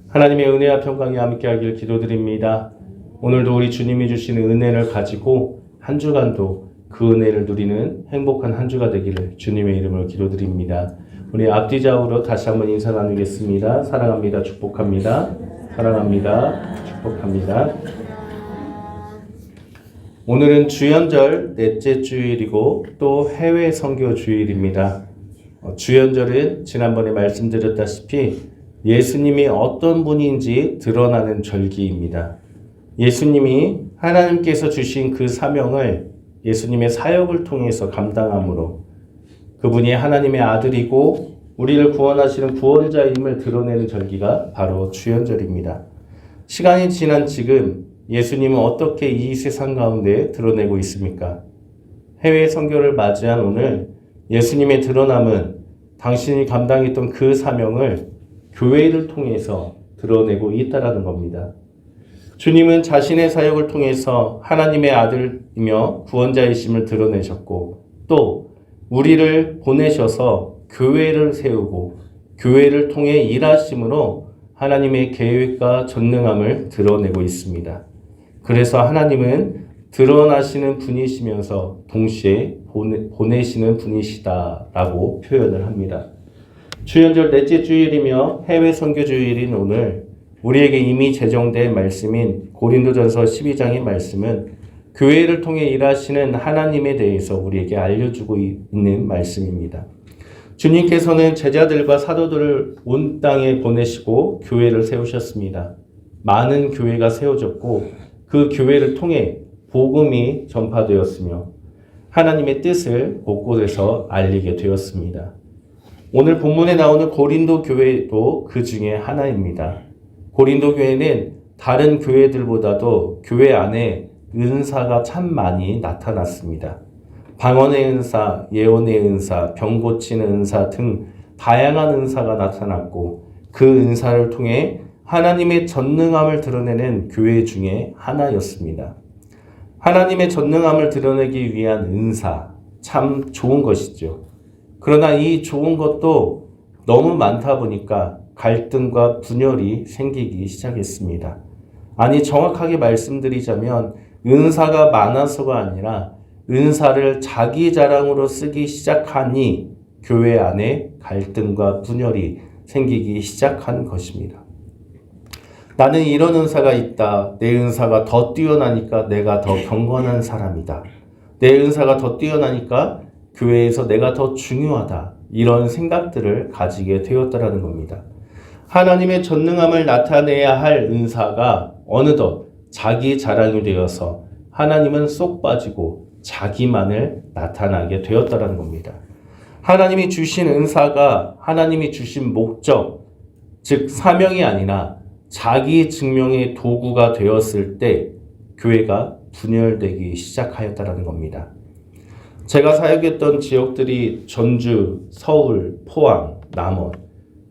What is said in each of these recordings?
하나님의 은혜와 평강이 함께하길 기도드립니다. 오늘도 우리 주님이 주시는 은혜를 가지고 한 주간도 그 은혜를 누리는 행복한 한 주가 되기를 주님의 이름으로 기도드립니다. 우리 앞뒤좌우로 다시 한번 인사 나누겠습니다. 사랑합니다. 축복합니다. 사랑합니다. 축복합니다. 오늘은 주연절 넷째 주일이고 또 해외 선교 주일입니다. 주연절은 지난번에 말씀드렸다시피 예수님이 어떤 분인지 드러나는 절기입니다. 예수님이 하나님께서 주신 그 사명을 예수님의 사역을 통해서 감당함으로 그분이 하나님의 아들이고 우리를 구원하시는 구원자임을 드러내는 절기가 바로 주연절입니다. 시간이 지난 지금 예수님은 어떻게 이 세상 가운데 드러내고 있습니까? 해외 선교를 맞이한 오늘 예수님의 드러남은 당신이 감당했던 그 사명을 교회를 통해서 드러내고 있다라는 겁니다. 주님은 자신의 사역을 통해서 하나님의 아들이며 구원자이심을 드러내셨고 또 우리를 보내셔서 교회를 세우고 교회를 통해 일하심으로 하나님의 계획과 전능함을 드러내고 있습니다. 그래서 하나님은 드러나시는 분이시면서 동시에 보내시는 분이시다라고 표현을 합니다. 주연절 넷째 주일이며 해외 선교 주일인 오늘 우리에게 이미 제정된 말씀인 고린도전서 12장의 말씀은 교회를 통해 일하시는 하나님에 대해서 우리에게 알려주고 있는 말씀입니다. 주님께서는 제자들과 사도들을 온 땅에 보내시고 교회를 세우셨습니다. 많은 교회가 세워졌고 그 교회를 통해 복음이 전파되었으며 하나님의 뜻을 곳곳에서 알리게 되었습니다. 오늘 본문에 나오는 고린도 교회도 그 중에 하나입니다. 고린도 교회는 다른 교회들보다도 교회 안에 은사가 참 많이 나타났습니다. 방언의 은사, 예언의 은사, 병 고치는 은사 등 다양한 은사가 나타났고 그 은사를 통해 하나님의 전능함을 드러내는 교회 중에 하나였습니다. 하나님의 전능함을 드러내기 위한 은사, 참 좋은 것이죠. 그러나 이 좋은 것도 너무 많다 보니까 갈등과 분열이 생기기 시작했습니다. 아니, 정확하게 말씀드리자면 은사가 많아서가 아니라 은사를 자기 자랑으로 쓰기 시작하니 교회 안에 갈등과 분열이 생기기 시작한 것입니다. 나는 이런 은사가 있다. 내 은사가 더 뛰어나니까 내가 더 경건한 사람이다. 내 은사가 더 뛰어나니까 교회에서 내가 더 중요하다. 이런 생각들을 가지게 되었다라는 겁니다. 하나님의 전능함을 나타내야 할 은사가 어느덧 자기 자랑이 되어서 하나님은 쏙 빠지고 자기만을 나타나게 되었다라는 겁니다. 하나님이 주신 은사가 하나님이 주신 목적, 즉 사명이 아니라 자기 증명의 도구가 되었을 때 교회가 분열되기 시작하였다라는 겁니다. 제가 사역했던 지역들이 전주, 서울, 포항, 남원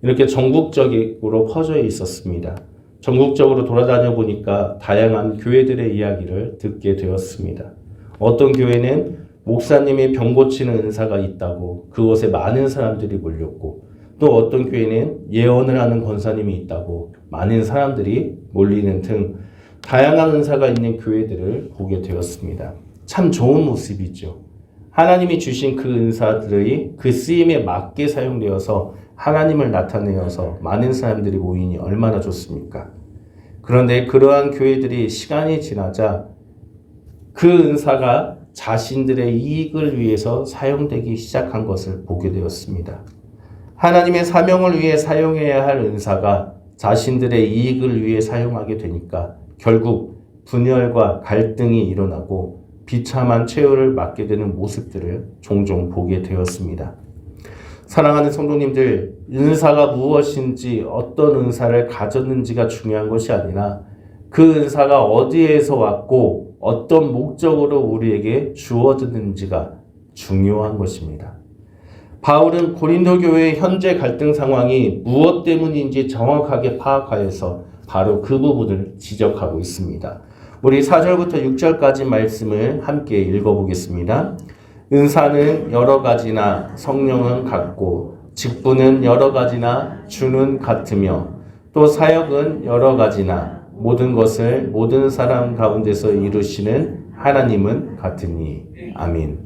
이렇게 전국적으로 퍼져 있었습니다. 전국적으로 돌아다녀 보니까 다양한 교회들의 이야기를 듣게 되었습니다. 어떤 교회는 목사님이 병 고치는 은사가 있다고 그곳에 많은 사람들이 몰렸고 또 어떤 교회는 예언을 하는 권사님이 있다고 많은 사람들이 몰리는 등 다양한 은사가 있는 교회들을 보게 되었습니다. 참 좋은 모습이죠. 하나님이 주신 그 은사들이 그 쓰임에 맞게 사용되어서 하나님을 나타내어서 많은 사람들이 모이니 얼마나 좋습니까? 그런데 그러한 교회들이 시간이 지나자 그 은사가 자신들의 이익을 위해서 사용되기 시작한 것을 보게 되었습니다. 하나님의 사명을 위해 사용해야 할 은사가 자신들의 이익을 위해 사용하게 되니까 결국 분열과 갈등이 일어나고 비참한 최후를 맞게 되는 모습들을 종종 보게 되었습니다. 사랑하는 성도님들, 은사가 무엇인지 어떤 은사를 가졌는지가 중요한 것이 아니라 그 은사가 어디에서 왔고 어떤 목적으로 우리에게 주어졌는지가 중요한 것입니다. 바울은 고린도 교회의 현재 갈등 상황이 무엇 때문인지 정확하게 파악하여서 바로 그 부분을 지적하고 있습니다. 우리 4절부터 6절까지 말씀을 함께 읽어보겠습니다. 은사는 여러 가지나 성령은 같고 직분은 여러 가지나 주는 같으며 또 사역은 여러 가지나 모든 것을 모든 사람 가운데서 이루시는 하나님은 같으니. 아멘.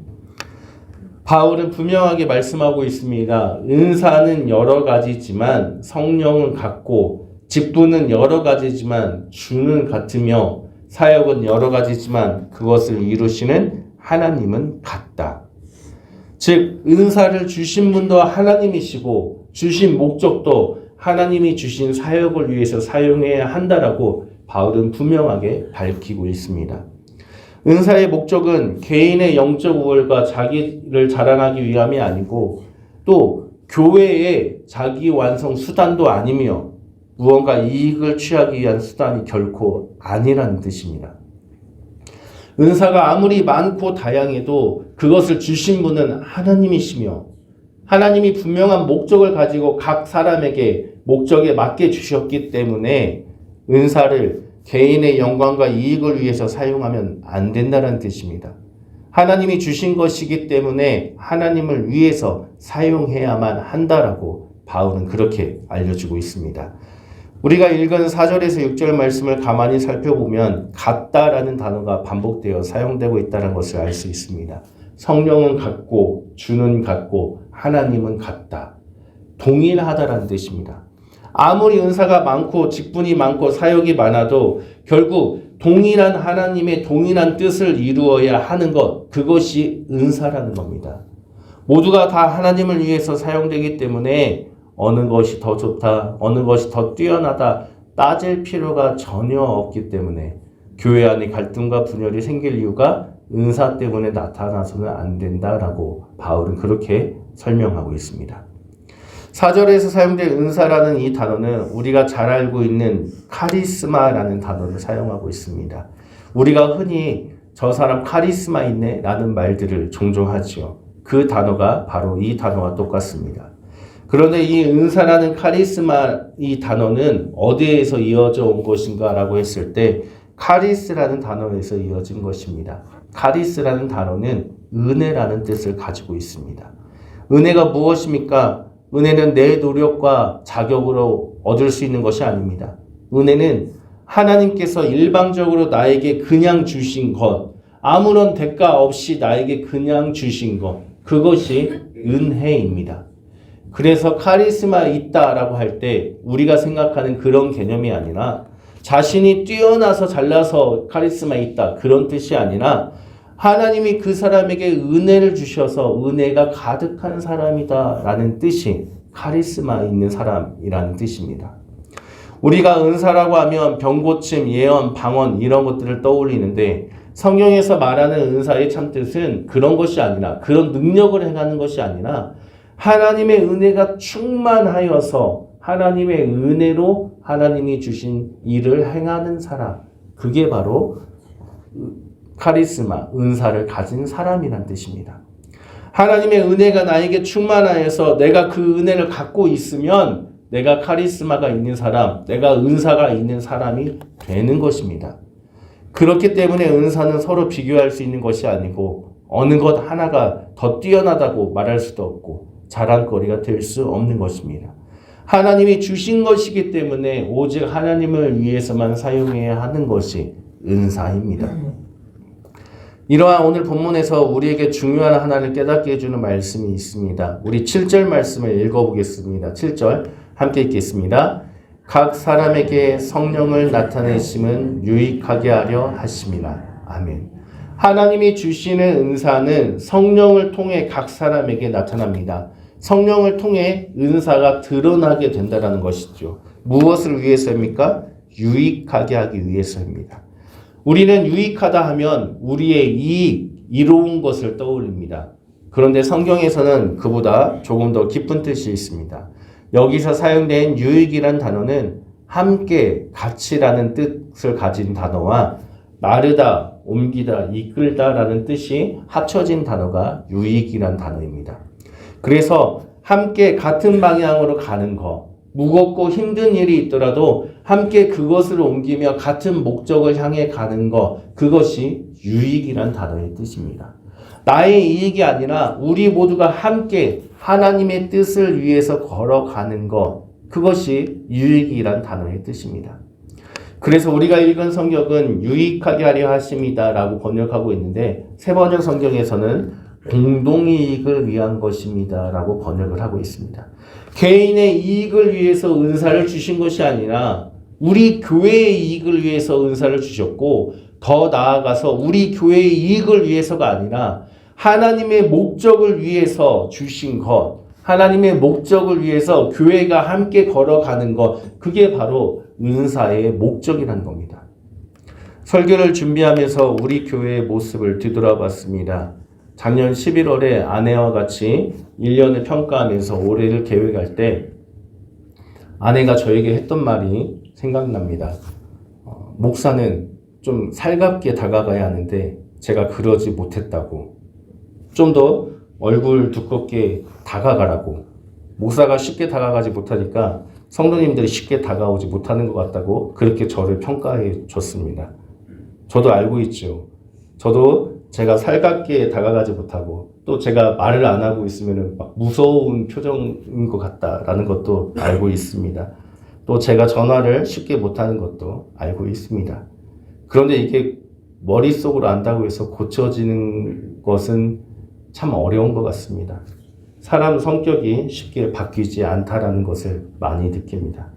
바울은 분명하게 말씀하고 있습니다. 은사는 여러 가지지만 성령은 같고, 직분은 여러 가지지만 주는 같으며, 사역은 여러 가지지만 그것을 이루시는 하나님은 같다. 즉 은사를 주신 분도 하나님이시고 주신 목적도 하나님이 주신 사역을 위해서 사용해야 한다라고 바울은 분명하게 밝히고 있습니다. 은사의 목적은 개인의 영적 우월과 자기를 자랑하기 위함이 아니고, 또 교회의 자기 완성 수단도 아니며 무언가 이익을 취하기 위한 수단이 결코 아니라는 뜻입니다. 은사가 아무리 많고 다양해도 그것을 주신 분은 하나님이시며, 하나님이 분명한 목적을 가지고 각 사람에게 목적에 맞게 주셨기 때문에 은사를 개인의 영광과 이익을 위해서 사용하면 안 된다는 뜻입니다. 하나님이 주신 것이기 때문에 하나님을 위해서 사용해야만 한다라고 바울은 그렇게 알려주고 있습니다. 우리가 읽은 4절에서 6절 말씀을 가만히 살펴보면 같다라는 단어가 반복되어 사용되고 있다는 것을 알 수 있습니다. 성령은 같고 주는 같고 하나님은 같다. 동일하다라는 뜻입니다. 아무리 은사가 많고 직분이 많고 사역이 많아도 결국 동일한 하나님의 동일한 뜻을 이루어야 하는 것, 그것이 은사라는 겁니다. 모두가 다 하나님을 위해서 사용되기 때문에 어느 것이 더 좋다, 어느 것이 더 뛰어나다 따질 필요가 전혀 없기 때문에 교회 안에 갈등과 분열이 생길 이유가 은사 때문에 나타나서는 안 된다라고 바울은 그렇게 설명하고 있습니다. 4절에서 사용된 은사라는 이 단어는 우리가 잘 알고 있는 카리스마라는 단어를 사용하고 있습니다. 우리가 흔히 저 사람 카리스마 있네 라는 말들을 종종 하죠. 그 단어가 바로 이 단어와 똑같습니다. 그런데 이 은사라는 카리스마 이 단어는 어디에서 이어져 온 것인가 라고 했을 때 카리스라는 단어에서 이어진 것입니다. 카리스라는 단어는 은혜라는 뜻을 가지고 있습니다. 은혜가 무엇입니까? 은혜는 내 노력과 자격으로 얻을 수 있는 것이 아닙니다. 은혜는 하나님께서 일방적으로 나에게 그냥 주신 것, 아무런 대가 없이 나에게 그냥 주신 것, 그것이 은혜입니다. 그래서 카리스마 있다라고 할 때 우리가 생각하는 그런 개념이 아니라 자신이 뛰어나서 잘나서 카리스마 있다 그런 뜻이 아니라 하나님이 그 사람에게 은혜를 주셔서 은혜가 가득한 사람이다 라는 뜻이 카리스마 있는 사람이라는 뜻입니다. 우리가 은사라고 하면 병고침, 예언, 방언 이런 것들을 떠올리는데 성경에서 말하는 은사의 참뜻은 그런 것이 아니라, 그런 능력을 행하는 것이 아니라 하나님의 은혜가 충만하여서 하나님의 은혜로 하나님이 주신 일을 행하는 사람, 그게 바로 카리스마, 은사를 가진 사람이란 뜻입니다. 하나님의 은혜가 나에게 충만하여서 내가 그 은혜를 갖고 있으면 내가 카리스마가 있는 사람, 내가 은사가 있는 사람이 되는 것입니다. 그렇기 때문에 은사는 서로 비교할 수 있는 것이 아니고 어느 것 하나가 더 뛰어나다고 말할 수도 없고 자랑거리가 될 수 없는 것입니다. 하나님이 주신 것이기 때문에 오직 하나님을 위해서만 사용해야 하는 것이 은사입니다. 이러한 오늘 본문에서 우리에게 중요한 하나를 깨닫게 해주는 말씀이 있습니다. 우리 7절 말씀을 읽어보겠습니다. 7절 함께 읽겠습니다. 각 사람에게 성령을 나타내심은 유익하게 하려 하심이라. 아멘. 하나님이 주시는 은사는 성령을 통해 각 사람에게 나타납니다. 성령을 통해 은사가 드러나게 된다는 것이죠. 무엇을 위해서입니까? 유익하게 하기 위해서입니다. 우리는 유익하다 하면 우리의 이익, 이로운 것을 떠올립니다. 그런데 성경에서는 그보다 조금 더 깊은 뜻이 있습니다. 여기서 사용된 유익이란 단어는 함께, 같이라는 뜻을 가진 단어와 나르다, 옮기다, 이끌다라는 뜻이 합쳐진 단어가 유익이란 단어입니다. 그래서 함께 같은 방향으로 가는 것, 무겁고 힘든 일이 있더라도 함께 그것을 옮기며 같은 목적을 향해 가는 것, 그것이 유익이란 단어의 뜻입니다. 나의 이익이 아니라 우리 모두가 함께 하나님의 뜻을 위해서 걸어가는 것, 그것이 유익이란 단어의 뜻입니다. 그래서 우리가 읽은 성경은 유익하게 하려 하심이다 라고 번역하고 있는데 새 번역 성경에서는 공동이익을 위한 것입니다 라고 번역을 하고 있습니다. 개인의 이익을 위해서 은사를 주신 것이 아니라 우리 교회의 이익을 위해서 은사를 주셨고 더 나아가서 우리 교회의 이익을 위해서가 아니라 하나님의 목적을 위해서 주신 것, 하나님의 목적을 위해서 교회가 함께 걸어가는 것, 그게 바로 은사의 목적이라는 겁니다. 설교를 준비하면서 우리 교회의 모습을 뒤돌아봤습니다. 작년 11월에 아내와 같이 1년을 평가하면서 올해를 계획할 때 아내가 저에게 했던 말이 생각납니다. 목사는 좀 살갑게 다가가야 하는데 제가 그러지 못했다고. 좀 더 얼굴 두껍게 다가가라고. 목사가 쉽게 다가가지 못하니까 성도님들이 쉽게 다가오지 못하는 것 같다고 그렇게 저를 평가해 줬습니다. 저도 알고 있죠. 저도 제가 살갑게 다가가지 못하고 또 제가 말을 안 하고 있으면 막 무서운 표정인 것 같다라는 것도 알고 있습니다. 또 제가 전화를 쉽게 못하는 것도 알고 있습니다. 그런데 이게 머릿속으로 안다고 해서 고쳐지는 것은 참 어려운 것 같습니다. 사람 성격이 쉽게 바뀌지 않다라는 것을 많이 느낍니다.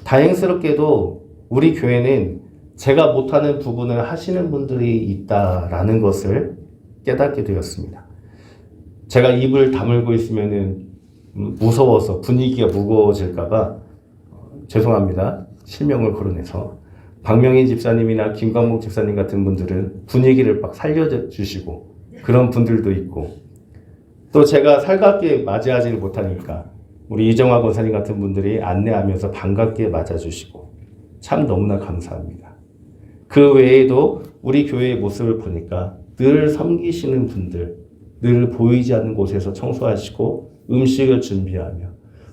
다행스럽게도 우리 교회는 제가 못하는 부분을 하시는 분들이 있다라는 것을 깨닫게 되었습니다. 제가 입을 다물고 있으면 무서워서 분위기가 무거워질까봐 죄송합니다. 실명을 거론해서 박명희 집사님이나 김광목 집사님 같은 분들은 분위기를 막 살려주시고 그런 분들도 있고 또 제가 살갑게 맞이하지를 못하니까 우리 이정화 권사님 같은 분들이 안내하면서 반갑게 맞아주시고 참 너무나 감사합니다. 그 외에도 우리 교회의 모습을 보니까 늘 섬기시는 분들, 늘 보이지 않는 곳에서 청소하시고 음식을 준비하며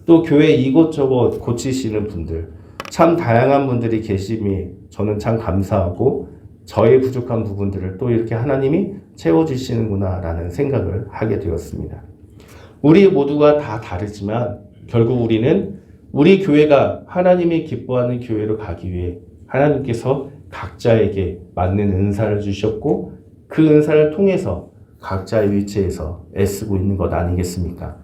또 교회 이곳저곳 고치시는 분들, 참 다양한 분들이 계심이 저는 참 감사하고 저의 부족한 부분들을 또 이렇게 하나님이 채워주시는구나 라는 생각을 하게 되었습니다. 우리 모두가 다 다르지만 결국 우리는 우리 교회가 하나님이 기뻐하는 교회로 가기 위해 하나님께서 각자에게 맞는 은사를 주셨고 그 은사를 통해서 각자의 위치에서 애쓰고 있는 것 아니겠습니까?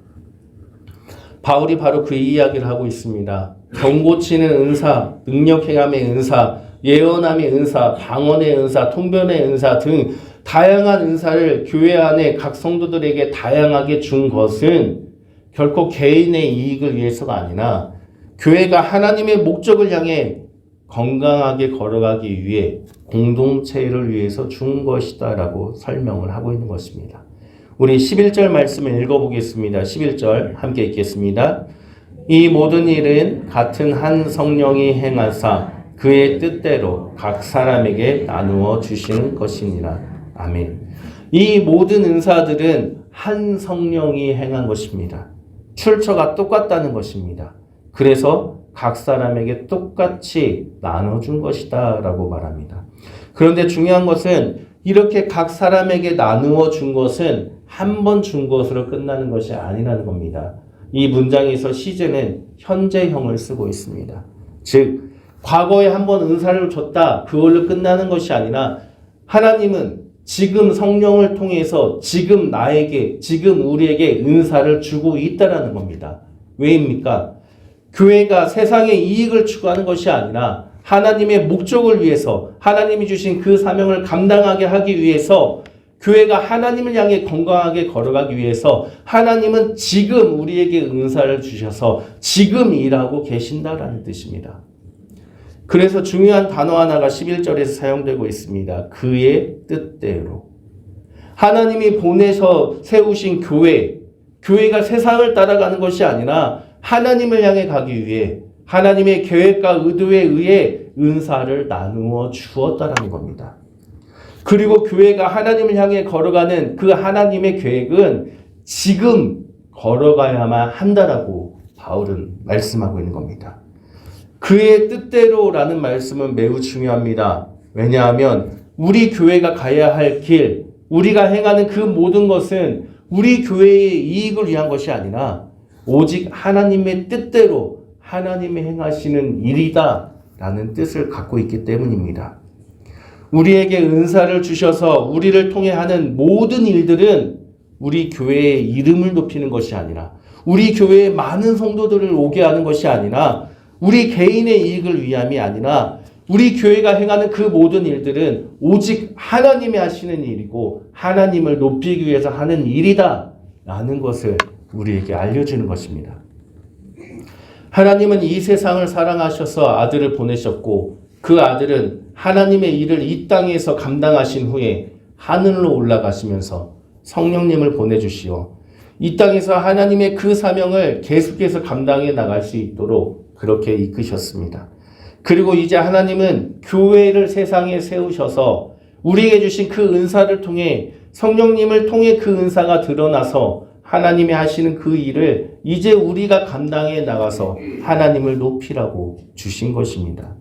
바울이 바로 그 이야기를 하고 있습니다. 병고치는 은사, 능력 행함의 은사, 예언함의 은사, 방언의 은사, 통변의 은사 등 다양한 은사를 교회 안에 각 성도들에게 다양하게 준 것은 결코 개인의 이익을 위해서가 아니라 교회가 하나님의 목적을 향해 건강하게 걸어가기 위해 공동체를 위해서 준 것이다 라고 설명을 하고 있는 것입니다. 우리 11절 말씀을 읽어보겠습니다. 11절 함께 읽겠습니다. 이 모든 일은 같은 한 성령이 행하사 그의 뜻대로 각 사람에게 나누어 주시는 것이니라. 아멘. 이 모든 은사들은 한 성령이 행한 것입니다. 출처가 똑같다는 것입니다. 그래서 각 사람에게 똑같이 나눠준 것이다 라고 말합니다. 그런데 중요한 것은 이렇게 각 사람에게 나누어 준 것은 한 번 준 것으로 끝나는 것이 아니라는 겁니다. 이 문장에서 시제는 현재형을 쓰고 있습니다. 즉 과거에 한 번 은사를 줬다 그걸로 끝나는 것이 아니라 하나님은 지금 성령을 통해서 지금 나에게 지금 우리에게 은사를 주고 있다라는 겁니다. 왜입니까? 교회가 세상의 이익을 추구하는 것이 아니라 하나님의 목적을 위해서 하나님이 주신 그 사명을 감당하게 하기 위해서 교회가 하나님을 향해 건강하게 걸어가기 위해서 하나님은 지금 우리에게 은사를 주셔서 지금 일하고 계신다라는 뜻입니다. 그래서 중요한 단어 하나가 11절에서 사용되고 있습니다. 그의 뜻대로. 하나님이 보내서 세우신 교회가 세상을 따라가는 것이 아니라 하나님을 향해 가기 위해 하나님의 계획과 의도에 의해 은사를 나누어 주었다라는 겁니다. 그리고 교회가 하나님을 향해 걸어가는 그 하나님의 계획은 지금 걸어가야만 한다라고 바울은 말씀하고 있는 겁니다. 그의 뜻대로라는 말씀은 매우 중요합니다. 왜냐하면 우리 교회가 가야 할 길, 우리가 행하는 그 모든 것은 우리 교회의 이익을 위한 것이 아니라 오직 하나님의 뜻대로 하나님이 행하시는 일이다 라는 뜻을 갖고 있기 때문입니다. 우리에게 은사를 주셔서 우리를 통해 하는 모든 일들은 우리 교회의 이름을 높이는 것이 아니라, 우리 교회에 많은 성도들을 오게 하는 것이 아니라, 우리 개인의 이익을 위함이 아니라, 우리 교회가 행하는 그 모든 일들은 오직 하나님이 하시는 일이고 하나님을 높이기 위해서 하는 일이다 라는 것을 우리에게 알려주는 것입니다. 하나님은 이 세상을 사랑하셔서 아들을 보내셨고, 그 아들은 하나님의 일을 이 땅에서 감당하신 후에 하늘로 올라가시면서 성령님을 보내주시어 이 땅에서 하나님의 그 사명을 계속해서 감당해 나갈 수 있도록 그렇게 이끄셨습니다. 그리고 이제 하나님은 교회를 세상에 세우셔서 우리에게 주신 그 은사를 통해, 성령님을 통해 그 은사가 드러나서 하나님이 하시는 그 일을 이제 우리가 감당해 나가서 하나님을 높이라고 주신 것입니다.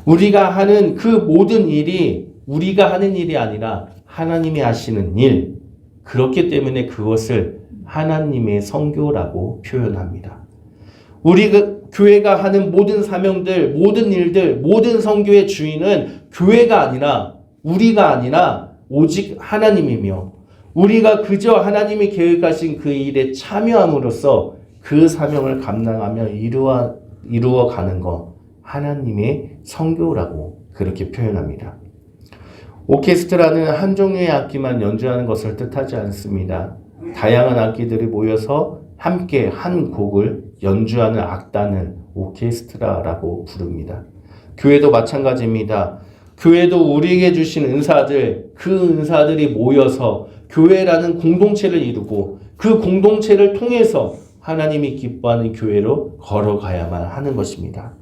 우리가 하는 그 모든 일이 우리가 하는 일이 아니라 하나님이 하시는 일, 그렇기 때문에 그것을 하나님의 선교라고 표현합니다. 우리 교회가 하는 모든 사명들, 모든 일들, 모든 선교의 주인은 교회가 아니라, 우리가 아니라 오직 하나님이며, 우리가 그저 하나님이 계획하신 그 일에 참여함으로써 그 사명을 감당하며 이루어가는 것, 하나님의 선교라고 그렇게 표현합니다. 오케스트라는 한 종류의 악기만 연주하는 것을 뜻하지 않습니다. 다양한 악기들이 모여서 함께 한 곡을 연주하는 악단을 오케스트라라고 부릅니다. 교회도 마찬가지입니다. 교회도 우리에게 주신 은사들, 그 은사들이 모여서 교회라는 공동체를 이루고 그 공동체를 통해서 하나님이 기뻐하는 교회로 걸어가야만 하는 것입니다.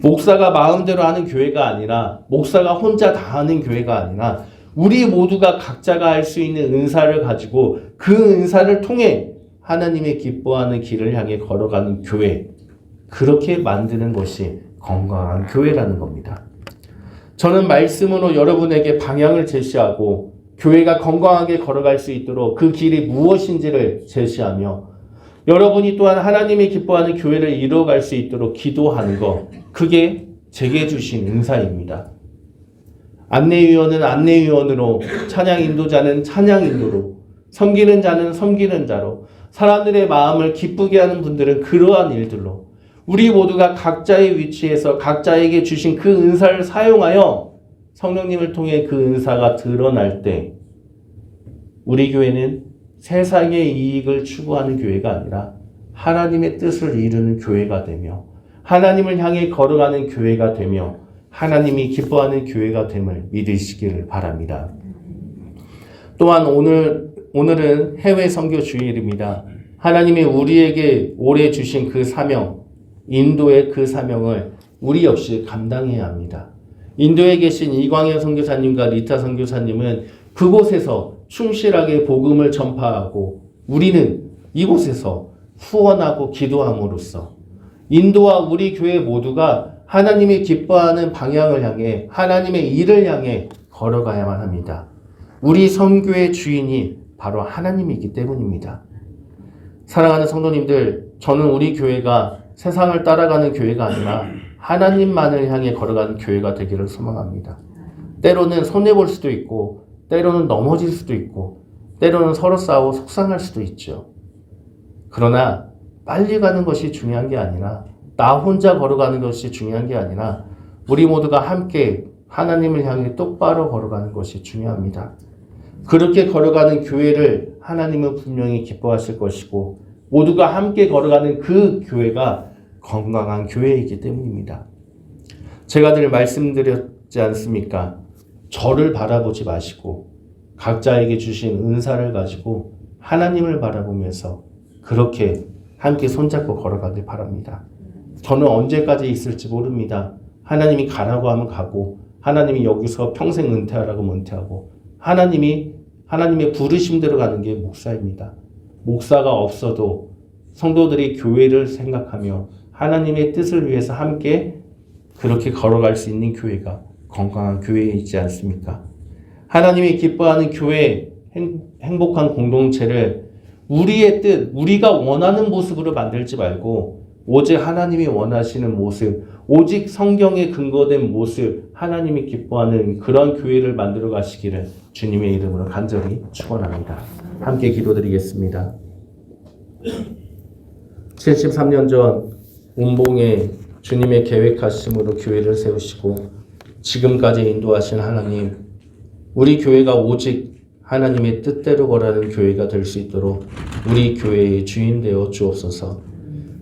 목사가 마음대로 하는 교회가 아니라, 목사가 혼자 다 하는 교회가 아니라, 우리 모두가 각자가 할 수 있는 은사를 가지고 그 은사를 통해 하나님의 기뻐하는 길을 향해 걸어가는 교회, 그렇게 만드는 것이 건강한 교회라는 겁니다. 저는 말씀으로 여러분에게 방향을 제시하고 교회가 건강하게 걸어갈 수 있도록 그 길이 무엇인지를 제시하며, 여러분이 또한 하나님이 기뻐하는 교회를 이루어갈 수 있도록 기도하는 것, 그게 제게 주신 은사입니다. 안내위원은 안내위원으로, 찬양 인도자는 찬양 인도로, 섬기는 자는 섬기는 자로, 사람들의 마음을 기쁘게 하는 분들은 그러한 일들로, 우리 모두가 각자의 위치에서 각자에게 주신 그 은사를 사용하여 성령님을 통해 그 은사가 드러날 때, 우리 교회는 세상의 이익을 추구하는 교회가 아니라 하나님의 뜻을 이루는 교회가 되며, 하나님을 향해 걸어가는 교회가 되며, 하나님이 기뻐하는 교회가 됨을 믿으시기를 바랍니다. 또한 오늘은 해외 선교 주일입니다. 하나님이 우리에게 올해 주신 그 사명, 인도의 그 사명을 우리 역시 감당해야 합니다. 인도에 계신 이광현 선교사님과 리타 선교사님은 그곳에서 충실하게 복음을 전파하고, 우리는 이곳에서 후원하고 기도함으로써 인도와 우리 교회 모두가 하나님이 기뻐하는 방향을 향해, 하나님의 일을 향해 걸어가야만 합니다. 우리 선교의 주인이 바로 하나님이기 때문입니다. 사랑하는 성도님들, 저는 우리 교회가 세상을 따라가는 교회가 아니라 하나님만을 향해 걸어가는 교회가 되기를 소망합니다. 때로는 손해볼 수도 있고, 때로는 넘어질 수도 있고, 때로는 서로 싸워 속상할 수도 있죠. 그러나 빨리 가는 것이 중요한 게 아니라, 나 혼자 걸어가는 것이 중요한 게 아니라, 우리 모두가 함께 하나님을 향해 똑바로 걸어가는 것이 중요합니다. 그렇게 걸어가는 교회를 하나님은 분명히 기뻐하실 것이고, 모두가 함께 걸어가는 그 교회가 건강한 교회이기 때문입니다. 제가 늘 말씀드렸지 않습니까? 저를 바라보지 마시고 각자에게 주신 은사를 가지고 하나님을 바라보면서 그렇게 함께 손잡고 걸어가길 바랍니다. 저는 언제까지 있을지 모릅니다. 하나님이 가라고 하면 가고, 하나님이 여기서 평생 은퇴하라고 하면 은퇴하고, 하나님의 부르심대로 가는 게 목사입니다. 목사가 없어도 성도들이 교회를 생각하며 하나님의 뜻을 위해서 함께 그렇게 걸어갈 수 있는 교회가 건강한 교회이지 않습니까? 하나님이 기뻐하는 교회, 행복한 공동체를 우리의 뜻, 우리가 원하는 모습으로 만들지 말고 오직 하나님이 원하시는 모습, 오직 성경에 근거된 모습, 하나님이 기뻐하는 그런 교회를 만들어 가시기를 주님의 이름으로 간절히 축원합니다. 함께 기도드리겠습니다. 73년 전 운봉에 주님의 계획하심으로 교회를 세우시고 지금까지 인도하신 하나님, 우리 교회가 오직 하나님의 뜻대로 거라는 교회가 될 수 있도록 우리 교회의 주인 되어 주옵소서.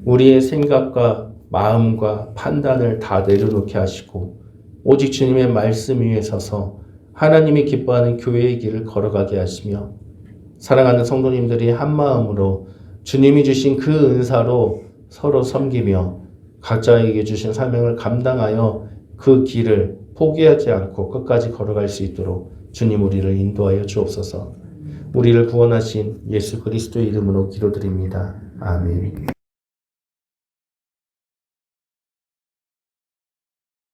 우리의 생각과 마음과 판단을 다 내려놓게 하시고 오직 주님의 말씀 위에 서서 하나님이 기뻐하는 교회의 길을 걸어가게 하시며 사랑하는 성도님들이 한마음으로 주님이 주신 그 은사로 서로 섬기며 각자에게 주신 사명을 감당하여 그 길을 포기하지 않고 끝까지 걸어갈 수 있도록 주님 우리를 인도하여 주옵소서. 우리를 구원하신 예수 그리스도의 이름으로 기도드립니다. 아멘.